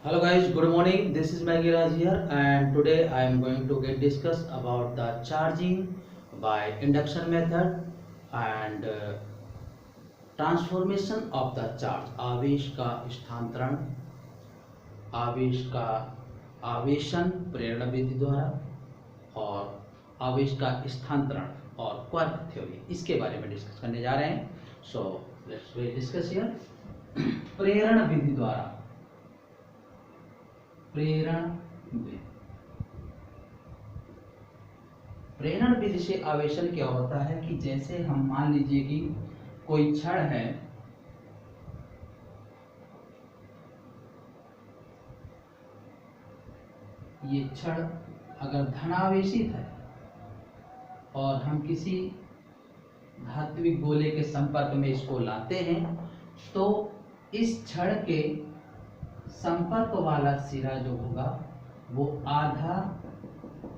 Hello guys, good morning. This is Maggie Raj here, and today I am going to get discuss about the charging by induction method and transformation of the charge. आवेश का स्थानांतरण, आवेश का आवेशन प्रेरण विधि द्वारा और आवेश का स्थानांतरण और क्वार्क थ्योरी, इसके बारे में डिस्कस करने जा रहे हैं. So let's discuss here. प्रेरण विधि द्वारा, प्रेरण विधि से आवेशन क्या होता है कि जैसे हम मान लीजिए कि कोई छड़ है, ये छड़ अगर धनावेशित है और हम किसी धात्विक गोले के संपर्क में इसको लाते हैं तो इस छड़ के संपर्क वाला सिरा जो होगा वो आधा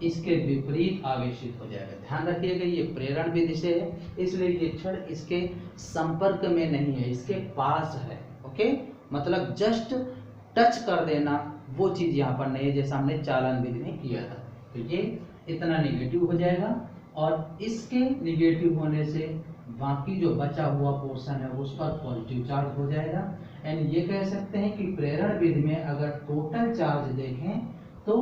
इसके विपरीत आवेशित हो जाएगा. ध्यान रखिएगा, ये प्रेरण विधि से है, इसलिए ये छड़ इसके संपर्क में नहीं है, इसके पास है. ओके, मतलब जस्ट टच कर देना, वो चीज यहाँ पर नहीं है जैसा हमने चालन विधि में किया था. तो ये इतना निगेटिव हो जाएगा और इसके निगेटिव होने से बाकी जो बचा हुआ पोर्शन है उस पर पॉजिटिव चार्ज हो जाएगा. एंड ये कह सकते हैं कि प्रेरण विधि में अगर टोटल चार्ज देखें तो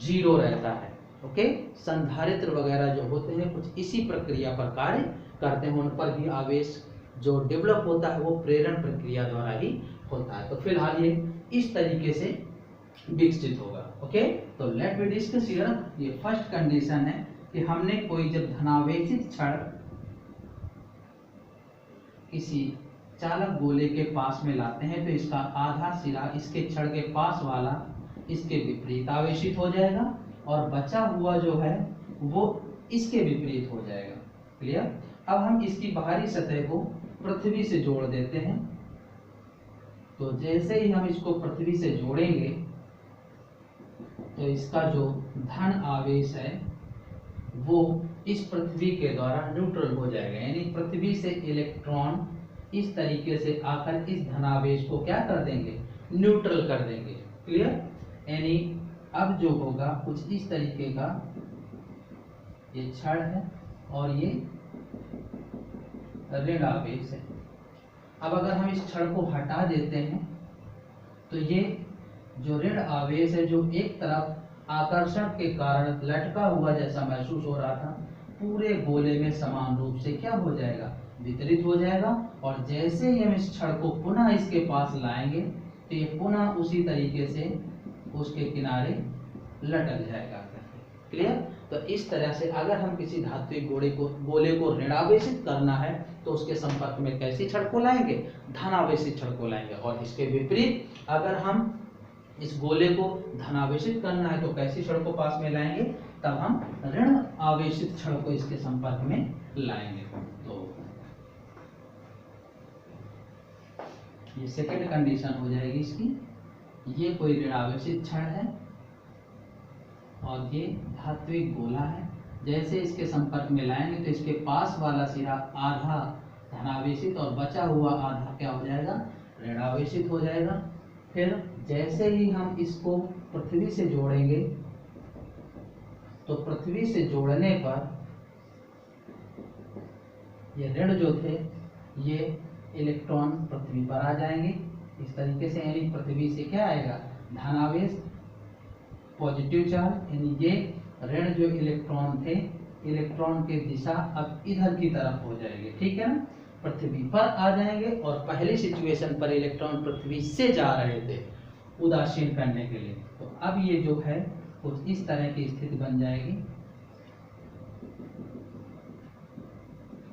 जीरो रहता है. ओके, संधारित्र वगैरह जो होते हैं कुछ इसी प्रक्रिया पर कार्य करते हैं, उन पर भी आवेश जो डेवलप होता है वो प्रेरण प्रक्रिया द्वारा ही होता है. तो फिलहाल ये इस तरीके से विकसित होगा. ओके, तो लेट मी डिस्कस हियर. ये फर्स्ट कंडीशन है कि हमने कोई जब धनावेशित छड़ किसी चालक गोले के पास में लाते हैं तो इसका आधा सिरा इसके छड़ के पास वाला इसके विपरीत आवेशित हो जाएगा और बचा हुआ जो है वो इसके विपरीत हो जाएगा. क्लियर. अब हम इसकी बाहरी सतह को पृथ्वी से जोड़ देते हैं. तो जैसे ही हम इसको पृथ्वी से जोड़ेंगे तो इसका जो धन आवेश है वो इस पृथ्वी के द्वारा न्यूट्रल हो जाएगा. यानी पृथ्वी से इलेक्ट्रॉन इस तरीके से आकर इस धनावेश को क्या कर देंगे, न्यूट्रल कर देंगे. क्लियर. यानी अब जो होगा कुछ इस तरीके का ये छड़ है और ये ऋण आवेश है. अब अगर हम इस छड़ को हटा देते हैं तो ये जो ऋण आवेश है जो एक तरफ आकर्षण के कारण लटका हुआ जैसा महसूस हो रहा था, पूरे गोले में समान रूप से क्या हो जाएगा, वितरित हो जाएगा. और जैसे ही हम इस छड़ को पुनः इसके पास लाएंगे तो ये पुनः उसी तरीके से उसके किनारे लटक जाएगा. क्लियर. तो इस तरह से अगर हम किसी धात्विक गोले को ऋणावेशित करना है तो उसके संपर्क में कैसी छड़ को लाएंगे, धनावेशित छड़ को लाएंगे. और इसके विपरीत अगर हम इस गोले को धनावेशित करना है तो कैसी छड़ को पास में लाएंगे, तब हम ऋण आवेशित छड़ को इसके संपर्क में लाएंगे. तो ये सेकेंड कंडीशन हो जाएगी इसकी. ये कोई ऋण आवेशित छड़ है और ये धात्विक गोला है. जैसे इसके संपर्क में लाएंगे तो इसके पास वाला सिरा आधा धनावेशित और बचा हुआ आधा क्या हो जाएगा, ऋणावेशित हो जाएगा. फिर जैसे ही हम इसको पृथ्वी से जोड़ेंगे तो पृथ्वी से जोड़ने पर ये ऋण जो थे ये इलेक्ट्रॉन पृथ्वी पर आ जाएंगे इस तरीके से. यानी पृथ्वी से क्या आएगा, धनावेश, पॉजिटिव चार्ज. यानी ये ऋण जो इलेक्ट्रॉन थे, इलेक्ट्रॉन की दिशा अब इधर की तरफ हो जाएगी. ठीक है ना, पृथ्वी पर आ जाएंगे. और पहली सिचुएशन पर इलेक्ट्रॉन पृथ्वी से जा रहे थे उदासीन करने के लिए, तो अब ये जो है कुछ इस तरह की स्थिति बन जाएगी.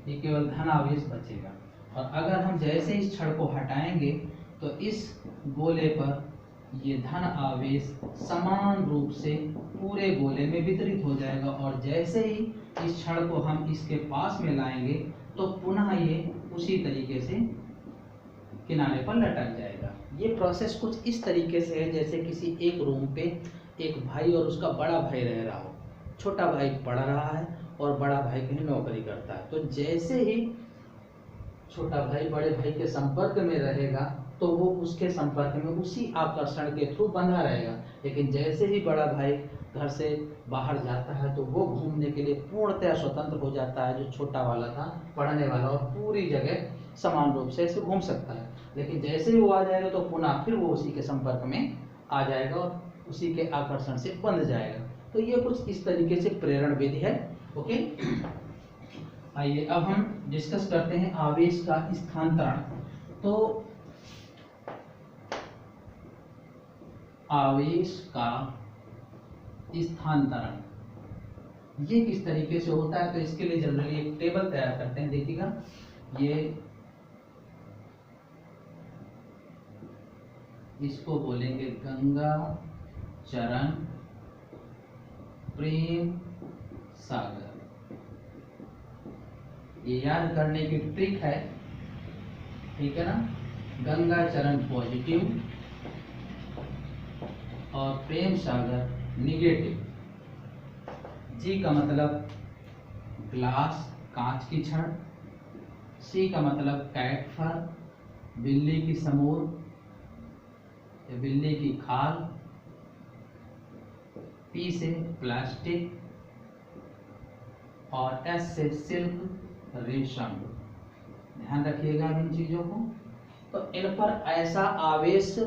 ये केवल धनावेश बचेगा. और अगर हम जैसे इस छड़ को हटाएंगे तो इस गोले पर ये धन आवेश समान रूप से पूरे गोले में वितरित हो जाएगा. और जैसे ही इस छड़ को हम इसके पास में लाएंगे तो पुनः ये उसी तरीके से किनारे पर लटक जाएगा. ये प्रोसेस कुछ इस तरीके से है जैसे किसी एक रूम पे एक भाई और उसका बड़ा भाई रह रहा हो. छोटा भाई पढ़ रहा है और बड़ा भाई कहीं नौकरी करता है. तो जैसे ही छोटा भाई बड़े भाई के संपर्क में रहेगा तो वो उसके संपर्क में उसी आकर्षण के थ्रू बंधा रहेगा। लेकिन जैसे ही बड़ा भाई घर से बाहर जाता है तो वो घूमने के लिए पूर्णतः स्वतंत्र हो जाता है, जो छोटा वाला था पढ़ने वाला, और पूरी जगह समान रूप से ऐसे घूम सकता है। लेकिन जैसे ही वो आ जाएगा तो पुनः फिर वो उसी के संपर्क में आ जाएगा और उसी के आकर्षण से बंध जाएगा। तो ये कुछ इस तरीके से प्रेरण विधि है। ओके, आइए अब हम डिस्कस करते हैं आवेश का स्थानांतरण। तो आवेश का स्थानांतरण ये किस तरीके से होता है, तो इसके लिए जनरली एक टेबल तैयार करते हैं। देखिएगा, ये इसको बोलेंगे गंगा चरण प्रेम सागर। ये याद करने की ट्रिक है, ठीक है ना। गंगा चरण पॉजिटिव और प्रेम सागर निगेटिव। जी का मतलब ग्लास, कांच की छड़। सी का मतलब कैट फर, बिल्ली की समूर, बिल्ली की खाल। पी से प्लास्टिक और एस से सिल्क, रेशम। ध्यान रखिएगा इन चीजों को। तो इन पर ऐसा आवेश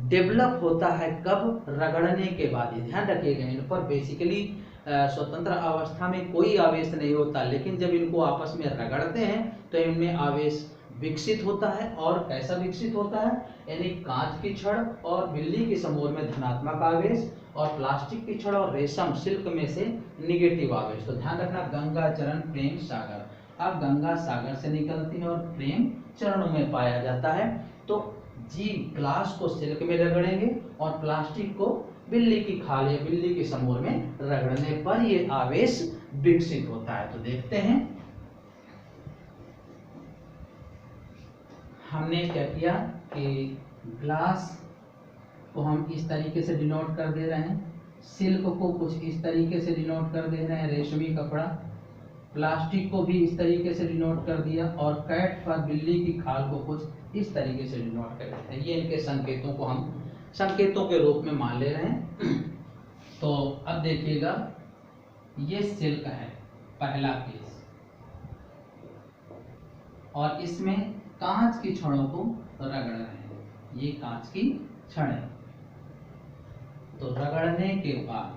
डेवलप होता है कब? रगड़ने के बाद। ध्यान रखिएगा, इन पर बेसिकली स्वतंत्र अवस्था में कोई आवेश नहीं होता, लेकिन जब इनको आपस में रगड़ते हैं तो इनमें आवेश विकसित होता है। और कैसा विकसित होता है? यानी कांच की छड़ और बिल्ली की समूह में धनात्मक आवेश, और प्लास्टिक की छड़ और रेशम सिल्क में से निगेटिव आवेश। तो ध्यान रखना, गंगा चरण प्रेम सागर। अब गंगा सागर से निकलती है और प्रेम चरणों में पाया जाता है। तो जी ग्लास को सिल्क में रगड़ेंगे और प्लास्टिक को बिल्ली की खाल या बिल्ली की समूह में रगड़ने पर ये आवेश विकसित होता है। तो देखते हैं हमने क्या किया कि ग्लास को हम इस तरीके से डिनोट कर दे रहे हैं, सिल्क को कुछ इस तरीके से डिनोट कर दे रहे हैं, रेशमी कपड़ा। प्लास्टिक को भी इस तरीके से डिनोट कर दिया, और कैट फर, बिल्ली की खाल को कुछ इस तरीके से डिनोट कर देते हैं। ये इनके संकेतों को हम संकेतों के रूप में मान ले रहे हैं। तो अब देखिएगा, ये सिल्क है पहला केस, और इसमें कांच की छड़ों को रगड़ रहे हैं। ये कांच की छड़ है। तो रगड़ने के बाद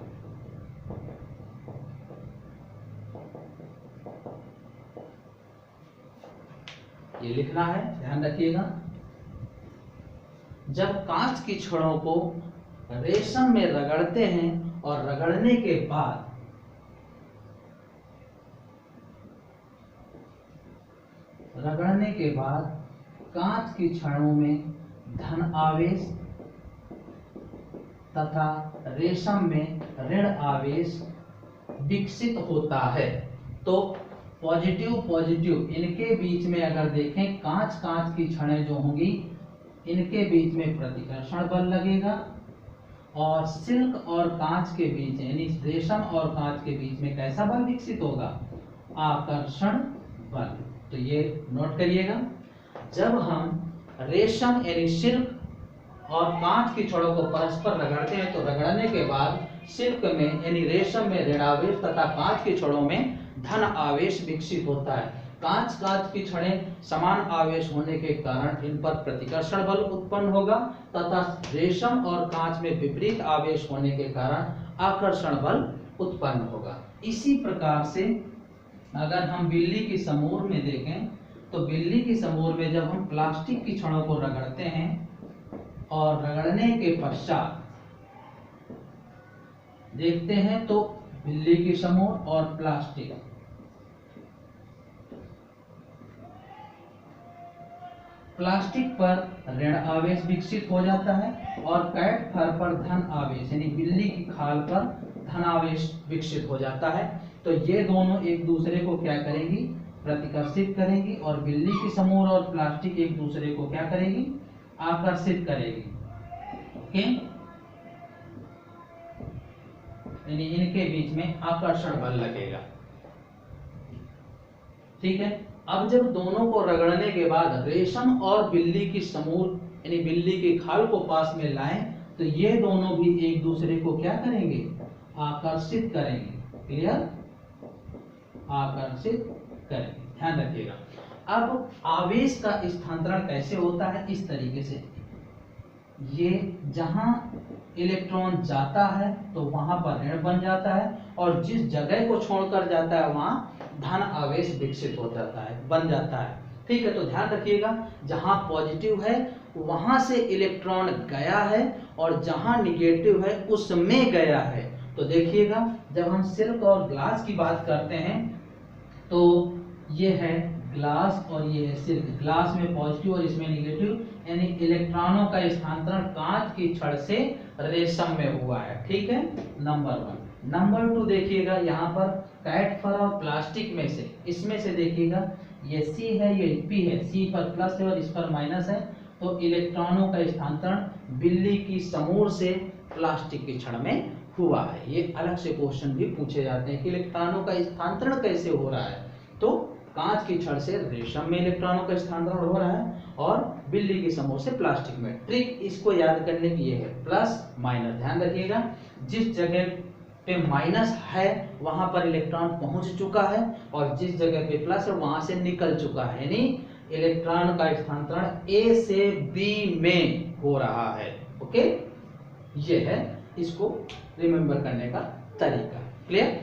ये लिखना है, ध्यान रखिएगा। जब कांच की छड़ों को रेशम में रगड़ते हैं और रगड़ने के बाद कांच की छड़ों में धन आवेश तथा रेशम में ऋण आवेश विकसित होता है। तो पॉजिटिव पॉजिटिव इनके बीच में अगर देखें, कांच की छड़ें जो होंगी इनके बीच में प्रतिकर्षण बल लगेगा, और सिल्क और कांच के बीच यानी रेशम और कांच के बीच में कैसा बल विकसित होगा? आकर्षण बल। तो ये नोट करिएगा, जब हम रेशम यानी सिल्क और कांच की छड़ों को परस्पर रगड़ते हैं तो रगड़ने के बाद सिल्क में यानी रेशम में ऋणावेश तथा कांच की छड़ों में धन आवेश विकसित होता है। कांच की छड़ें समान आवेश होने के कारण इन पर प्रतिकर्षण बल उत्पन्न होगा, तथा रेशम और कांच में विपरीत आवेश होने के कारण आकर्षण बल उत्पन्न होगा। इसी प्रकार से अगर हम बिल्ली की समूह में देखें, तो बिल्ली की समूह में जब हम प्लास्टिक की छड़ों को रगड़ते हैं और रगड़ने के पश्चात देखते हैं तो बिल्ली की समूह और प्लास्टिक पर ऋण आवेश विकसित हो जाता है, और कैट फर पर धन आवेश यानी बिल्ली की खाल पर धन आवेश विकसित हो जाता है। तो ये दोनों एक दूसरे को क्या करेंगी? प्रतिकर्षित करेंगी, और बिल्ली की समूह और प्लास्टिक एक दूसरे को क्या करेगी? आकर्षित करेगी। ओके, यानी इनके बीच में आकर्षण बल लगेगा। ठीक है। अब जब दोनों को रगड़ने के बाद रेशम और बिल्ली की समूह यानी बिल्ली की खाल को पास में लाएं तो ये दोनों भी एक दूसरे को क्या करेंगे, आकर्षित करेंगे। क्लियर, आकर्षित करेंगे, ध्यान रखिएगा। अब आवेश का स्थानांतरण कैसे होता है, इस तरीके से, ये जहां इलेक्ट्रॉन जाता है तो वहां पर ऋण बन जाता है और जिस जगह को छोड़कर जाता है वहां धन आवेश विकसित हो जाता है, बन जाता है। ठीक है, तो ध्यान रखिएगा, जहां पॉजिटिव है वहां से इलेक्ट्रॉन गया है और जहां निगेटिव है उसमें गया है। तो देखिएगा, जब हम सिल्क और ग्लास की बात करते हैं तो ये है ग्लास और ये है सिल्क। ग्लास में पॉजिटिव और इसमें निगेटिव, यानी इलेक्ट्रॉनों का स्थानांतरण कांच की छड़ से रेशम में हुआ है। ठीक है, नंबर 1। नंबर 2 देखिएगा, यहाँ पर कैट फर और प्लास्टिक में से, इसमें से देखिएगा ये C है, ये P है, C पर प्लस है और इस पर माइनस है, तो इलेक्ट्रॉनों का स्थानांतरण बिल्ली की समूह से प्लास्टिक की छड़ में हुआ है। ये अलग से क्वेश्चन भी पूछे जाते हैं कि इलेक्ट्रॉनों का स्थानांतरण कैसे हो रहा है, तो कांच की छड़ से रेशम में इलेक्ट्रॉनों का स्थानांतरण हो रहा है और बिल्ली की समूह से प्लास्टिक में। ट्रिक इसको याद करने की ये है, प्लस माइनस। ध्यान रखिएगा, जिस जगह पे माइनस है वहां पर इलेक्ट्रॉन पहुंच चुका है और जिस जगह पे प्लस है वहां से निकल चुका है, यानी इलेक्ट्रॉन का स्थानांतरण A से B में हो रहा है। ओके, ये है इसको रिमेम्बर करने का तरीका। क्लियर।